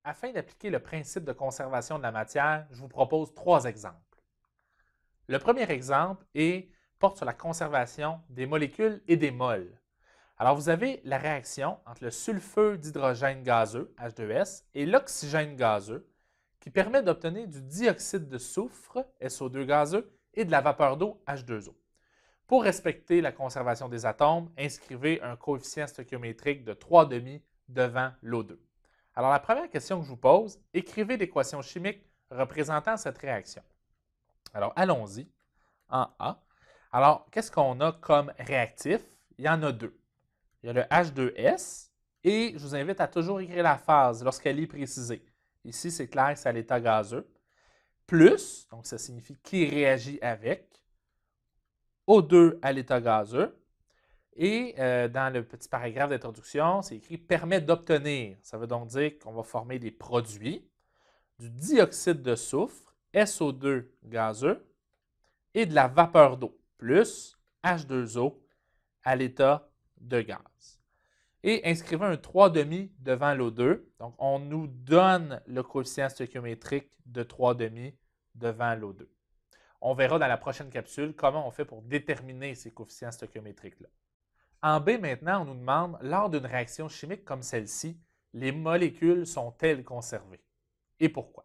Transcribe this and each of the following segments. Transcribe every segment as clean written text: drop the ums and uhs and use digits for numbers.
Afin d'appliquer le principe de conservation de la matière, je vous propose 3 exemples. Le premier exemple porte sur la conservation des molécules et des moles. Alors, vous avez la réaction entre le sulfure d'hydrogène gazeux, H2S, et l'oxygène gazeux, qui permet d'obtenir du dioxyde de soufre, SO2 gazeux, et de la vapeur d'eau, H2O. Pour respecter la conservation des atomes, inscrivez un coefficient stoichiométrique de 3,5 devant l'O2. Alors, la première question que je vous pose, écrivez l'équation chimique représentant cette réaction. Alors, allons-y en A. Alors, qu'est-ce qu'on a comme réactif? Il y en a deux. Il y a le H2S et je vous invite à toujours écrire la phase lorsqu'elle est précisée. Ici, c'est clair, c'est à l'état gazeux. Plus, donc ça signifie qui réagit avec, O2 à l'état gazeux. Et dans le petit paragraphe d'introduction, c'est écrit « permet d'obtenir ». Ça veut donc dire qu'on va former des produits, du dioxyde de soufre, SO2 gazeux, et de la vapeur d'eau, plus H2O à l'état de gaz. Et inscrivez un 3,5 devant l'O2. Donc, on nous donne le coefficient stoichiométrique de 3,5 devant l'O2. On verra dans la prochaine capsule comment on fait pour déterminer ces coefficients stoichiométriques-là. En B, maintenant, on nous demande, lors d'une réaction chimique comme celle-ci, les molécules sont-elles conservées? Et pourquoi?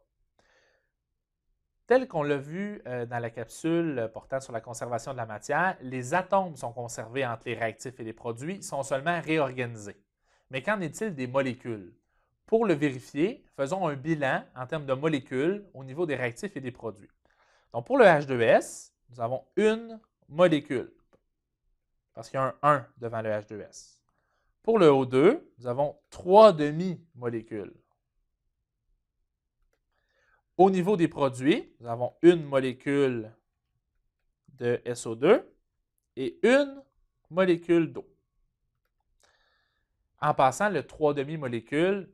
Tel qu'on l'a vu dans la capsule portant sur la conservation de la matière, les atomes sont conservés entre les réactifs et les produits, sont seulement réorganisés. Mais qu'en est-il des molécules? Pour le vérifier, faisons un bilan en termes de molécules au niveau des réactifs et des produits. Donc, pour le H2S, nous avons une molécule, parce qu'il y a un 1 devant le H2S. Pour le O2, nous avons 3 demi-molécules. Au niveau des produits, nous avons une molécule de SO2 et une molécule d'eau. En passant, le 3 demi-molécules,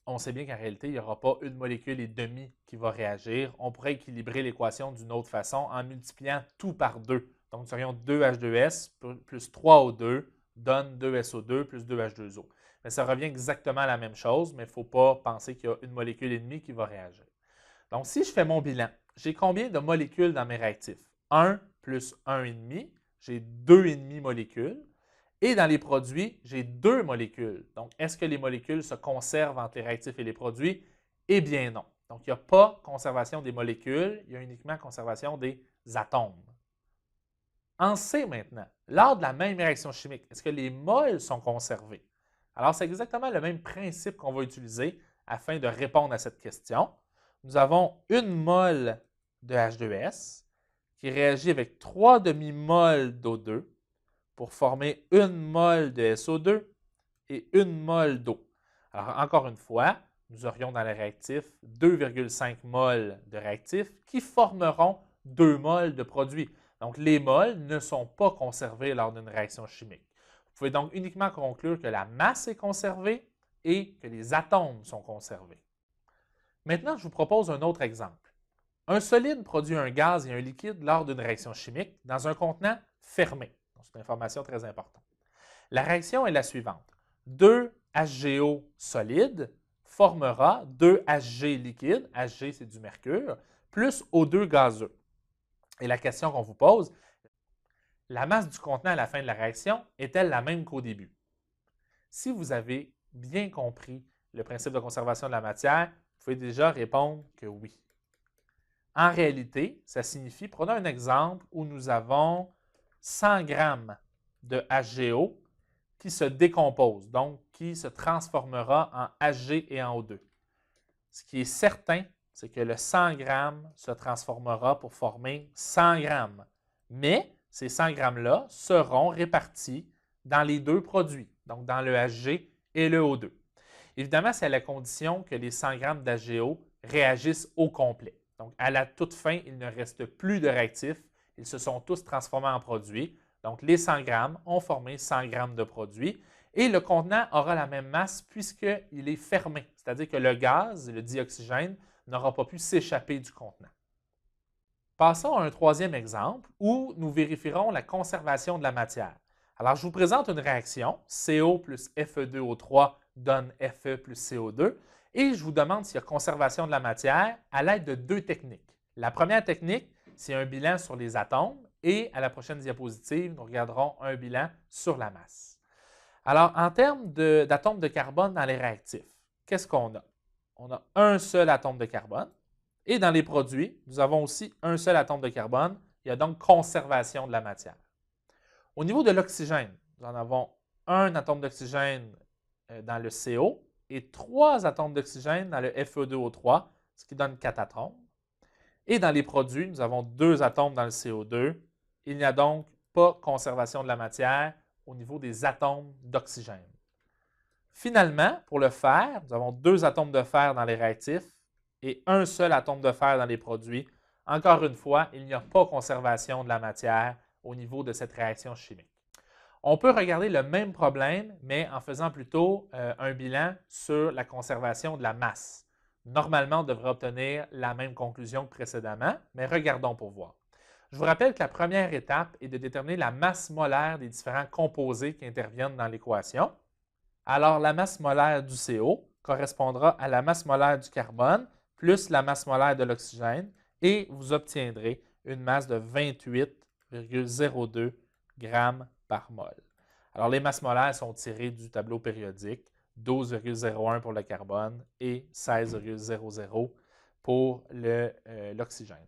on sait bien qu'en réalité, il n'y aura pas une molécule et demi qui va réagir. On pourrait équilibrer l'équation d'une autre façon en multipliant tout par 2. Donc, nous aurions 2 H2S plus 3 O2 donne 2 SO2 plus 2 H2O. Mais ça revient exactement à la même chose, mais il ne faut pas penser qu'il y a une molécule et demie qui va réagir. Donc, si je fais mon bilan, j'ai combien de molécules dans mes réactifs? 1 plus 1,5, j'ai 2,5 molécules. Et dans les produits, j'ai 2 molécules. Donc, est-ce que les molécules se conservent entre les réactifs et les produits? Eh bien non. Donc, il n'y a pas conservation des molécules, il y a uniquement conservation des atomes. En C maintenant, lors de la même réaction chimique, est-ce que les moles sont conservés? Alors, c'est exactement le même principe qu'on va utiliser afin de répondre à cette question. Nous avons une mole de H2S qui réagit avec 3 demi-moles d'O2 pour former une mole de SO2 et une mole d'eau. Alors, encore une fois, nous aurions dans le réactif 2,5 moles de réactifs qui formeront 2 moles de produit. Donc, les moles ne sont pas conservés lors d'une réaction chimique. Vous pouvez donc uniquement conclure que la masse est conservée et que les atomes sont conservés. Maintenant, je vous propose un autre exemple. Un solide produit un gaz et un liquide lors d'une réaction chimique dans un contenant fermé. C'est une information très importante. La réaction est la suivante. 2 HGO solide formera 2 HG liquide, Hg c'est du mercure, plus O2 gazeux. Et la question qu'on vous pose, la masse du contenant à la fin de la réaction est-elle la même qu'au début? Si vous avez bien compris le principe de conservation de la matière, vous pouvez déjà répondre que oui. En réalité, ça signifie, prenons un exemple où nous avons 100 grammes de HGO qui se décompose, donc qui se transformera en Hg et en O2. Ce qui est certain, c'est que le 100 grammes se transformera pour former 100 grammes. Mais ces 100 grammes-là seront répartis dans les deux produits, donc dans le Hg et le O2. Évidemment, c'est à la condition que les 100 grammes d'HGO réagissent au complet. Donc, à la toute fin, il ne reste plus de réactifs. Ils se sont tous transformés en produits. Donc, les 100 grammes ont formé 100 grammes de produits. Et le contenant aura la même masse puisqu'il est fermé. C'est-à-dire que le gaz, le dioxygène, n'aura pas pu s'échapper du contenant. Passons à un troisième exemple où nous vérifierons la conservation de la matière. Alors, je vous présente une réaction, CO plus Fe2O3 donne Fe plus CO2, Et je vous demande s'il y a conservation de la matière à l'aide de deux techniques. La première technique, c'est un bilan sur les atomes et à la prochaine diapositive, nous regarderons un bilan sur la masse. Alors, en termes d'atomes de carbone dans les réactifs, qu'est-ce qu'on a? On a un seul atome de carbone et dans les produits, nous avons aussi un seul atome de carbone. Il y a donc conservation de la matière. Au niveau de l'oxygène, nous en avons un atome d'oxygène dans le CO et 3 atomes d'oxygène dans le Fe2O3, ce qui donne 4 atomes. Et dans les produits, nous avons 2 atomes dans le CO2. Il n'y a donc pas conservation de la matière au niveau des atomes d'oxygène. Finalement, pour le fer, nous avons 2 atomes de fer dans les réactifs et un seul atome de fer dans les produits. Encore une fois, il n'y a pas conservation de la matière au niveau de cette réaction chimique. On peut regarder le même problème, mais en faisant plutôt un bilan sur la conservation de la masse. Normalement, on devrait obtenir la même conclusion que précédemment, mais regardons pour voir. Je vous rappelle que la première étape est de déterminer la masse molaire des différents composés qui interviennent dans l'équation. Alors, la masse molaire du CO correspondra à la masse molaire du carbone plus la masse molaire de l'oxygène et vous obtiendrez une masse de 28,02 grammes par mol. Alors, les masses molaires sont tirées du tableau périodique, 12,01 pour le carbone et 16,00 pour l'oxygène.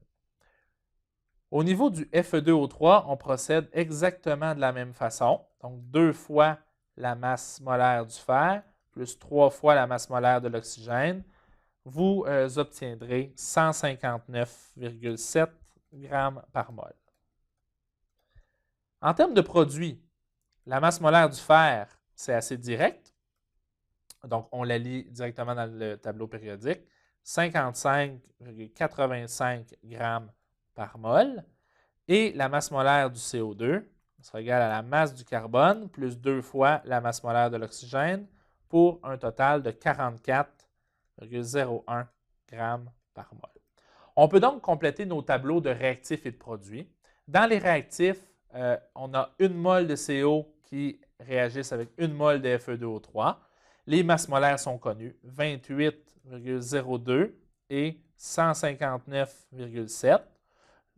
Au niveau du Fe2O3, on procède exactement de la même façon. Donc, 2 fois la masse molaire du fer plus 3 fois la masse molaire de l'oxygène. Vous obtiendrez 159,7 grammes par mol. En termes de produits, la masse molaire du fer, c'est assez direct. Donc, on la lit directement dans le tableau périodique. 55,85 grammes par mol. Et la masse molaire du CO2 sera égale à la masse du carbone plus 2 fois la masse molaire de l'oxygène pour un total de 44,01 grammes par mol. On peut donc compléter nos tableaux de réactifs et de produits. Dans les réactifs, on a 1 mol de CO qui réagissent avec 1 mol de Fe2O3. Les masses molaires sont connues, 28,02 et 159,7.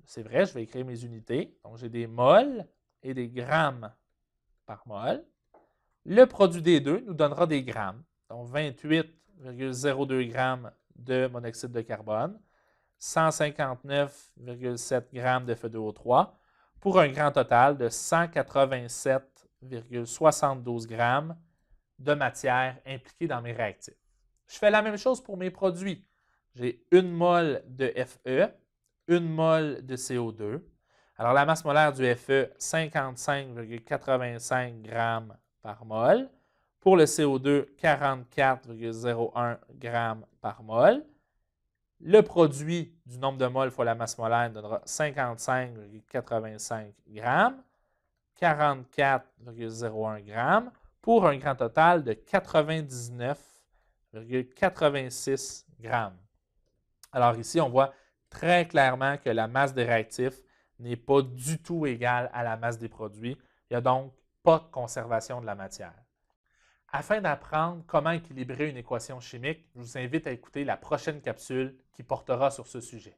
C'est vrai, je vais écrire mes unités. Donc, j'ai des mols et des grammes par mol. Le produit des deux nous donnera des grammes. Donc, 28,02 grammes de monoxyde de carbone, 159,7 grammes de Fe2O3 pour un grand total de 187,72 grammes de matière impliquée dans mes réactifs. Je fais la même chose pour mes produits. J'ai 1 mol de Fe, 1 mol de CO2. Alors, la masse molaire du Fe, 55,85 grammes par mol. Pour le CO2, 44,01 grammes par mol. Le produit du nombre de moles fois la masse molaire donnera 55,85 grammes, 44,01 grammes, pour un grand total de 99,86 grammes. Alors ici, on voit très clairement que la masse des réactifs n'est pas du tout égale à la masse des produits. Il n'y a donc pas de conservation de la matière. Afin d'apprendre comment équilibrer une équation chimique, je vous invite à écouter la prochaine capsule qui portera sur ce sujet.